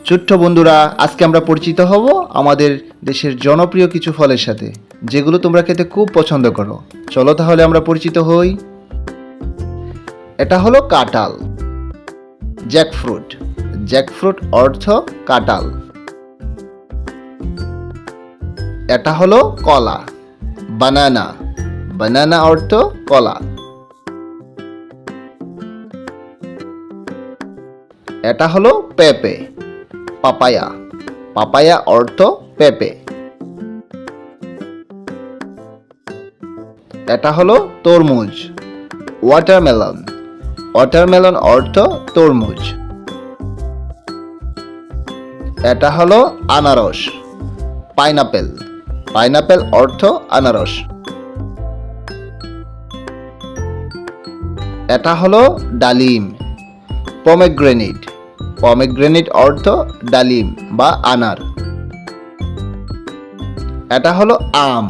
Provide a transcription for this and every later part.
ছোট্ট বন্ধুরা, আজকে আমরা পরিচিত হব আমাদের দেশের জনপ্রিয় কিছু ফলের সাথে, যেগুলো তোমরা খেতে খুব পছন্দ করো। চলো তাহলে আমরা পরিচিত হই। এটা হলো কাঁঠাল, জ্যাকফ্রুট। জ্যাকফ্রুট অর্থ কাঁঠাল। এটা হলো কলা, বানানা। বানানা অর্থ কলা। এটা হলো পেঁপে, পাপায়া। পাপায়া অর্থ পেঁপে। এটা হলো তরমুজ, ওয়াটারমেলন। ওয়াটারমেলন অর্থ তরমুজ। এটা হলো আনারস, পাইনাপেল। পাইনাপেল অর্থ আনারস। এটা হলো ডালিম, পমেগ্রেনেট। পমেগ্রেনেট অর্থ ডালিম বা আনার। এটা হলো আম,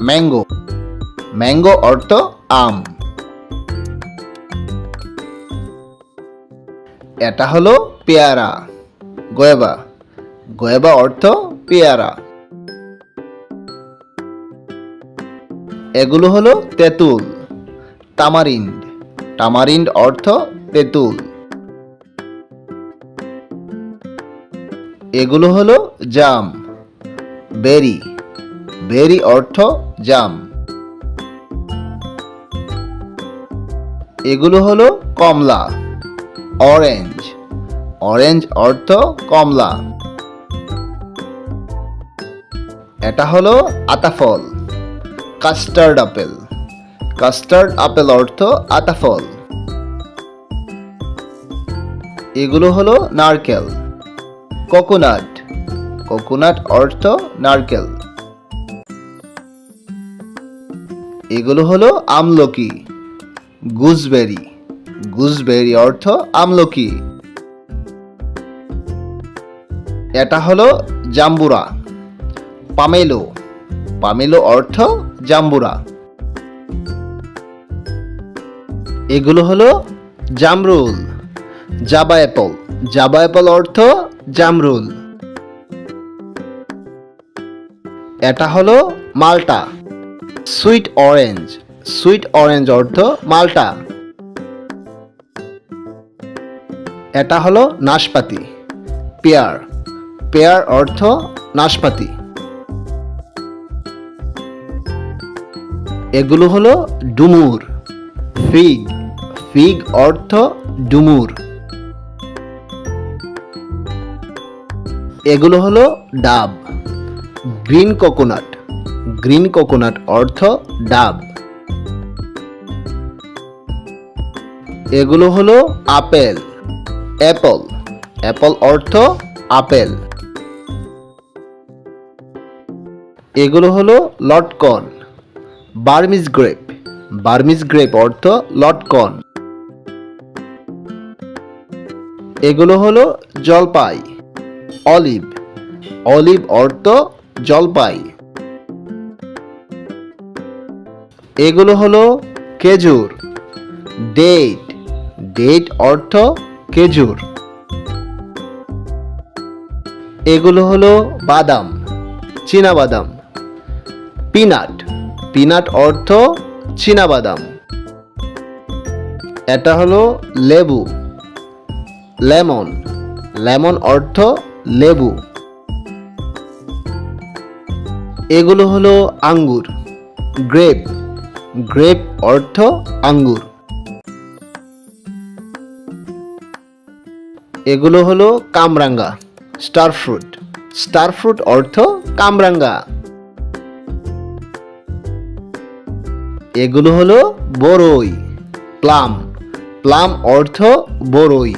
ম্যাঙ্গো। ম্যাঙ্গো অর্থ আম। এটা হলো পেয়ারা, গোয়েবা। গোয়েবা অর্থ পেয়ারা। এগুলো হলো তেঁতুল, তামারিন্ড। তামারিন্ড অর্থ তেঁতুল। এগুলো হলো জাম, বেরি। বেরি অর্থ জাম। এগুলো হলো কমলা, অরেঞ্জ। অরেঞ্জ অর্থ কমলা। এটা হলো আতাফল, কাস্টার্ড আপেল। কাস্টার্ড আপেল অর্থ আতাফল। এগুলো হলো নারকেল, কোকোনাট। কোকোনাট অর্থ নারকেল। এগুলো হলো আমলকি, গুজবেরি। গুজবেরি অর্থ আমলকি। এটা হলো জাম্বুরা, পামেলো। পামেলো অর্থ জাম্বুরা। এগুলো হলো জামরুল, জাবা অ্যাপল। জাবা অ্যাপল অর্থ জামরুল। এটা হলো মাল্টা, সুইট অরেঞ্জ। সুইট অরেঞ্জ অর্থ মাল্টা। এটা হলো নাশপাতি, পেয়ার। পেয়ার অর্থ নাশপাতি। এগুলো হলো ডুমুর, ফিগ। ফিগ অর্থ ডুমুর। এগুলো হলো ডাব, গ্রিন কোকোনাট। গ্রিন কোকোনাট অর্থ ডাব। এগুলো হলো আপেল, অ্যাপল। অ্যাপল অর্থ আপেল। এগুলো হলো লটকন, বার্মিজ গ্রেপ। বার্মিজ গ্রেপ অর্থ লটকন। এগুলো হলো জলপাই, অলিভ। অলিভ অর্থ জলপাই। এগুলো হলো খেজুর, ডেট। ডেট অর্থ খেজুর। এগুলো হলো বাদাম, চীনাবাদাম। পিনাট। পিনাট অর্থ চীনাবাদাম। এটা হলো লেবু, লেমন। লেমন অর্থ লেবু। এগুলো হলো আঙ্গুর, গ্রেপ। গ্রেপ অর্থ আঙ্গুর। এগুলো হলো কামরাঙ্গা, স্টার ফ্রুট। স্টার ফ্রুট অর্থ কামরাঙ্গা। এগুলো হলো বরই, প্লাম। প্লাম অর্থ বরই।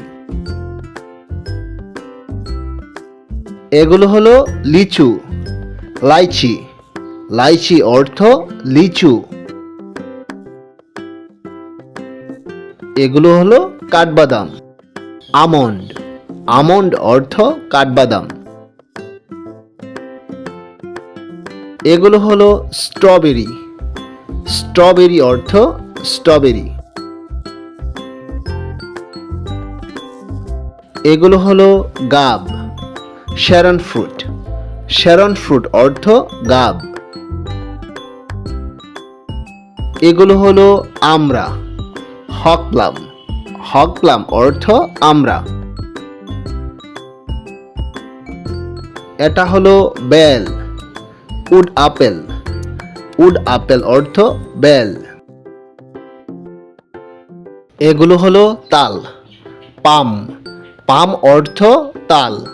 এগুলো হলো লিচু, লাইচি। লাইচি অর্থ লিচু। এগুলো হলো কাঠবাদাম, আমন্ড। আমন্ড অর্থ কাঠবাদাম। এগুলো হলো স্ট্রবেরি। স্ট্রবেরি অর্থ স্ট্রবেরি। এগুলো হলো গাব, শ্যারন ফ্রুট। শ্যারন ফ্রুট অর্থ গাব। এগুলো হলো আমড়া, হক প্লাম। হক প্লাম অর্থ আমড়া। এটা হলো বেল, উড আপেল। উড আপেল অর্থ বেল। এগুলো হলো তাল, পাম। পাম অর্থ তাল।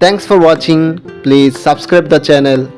Thanks for watching. Please subscribe the channel.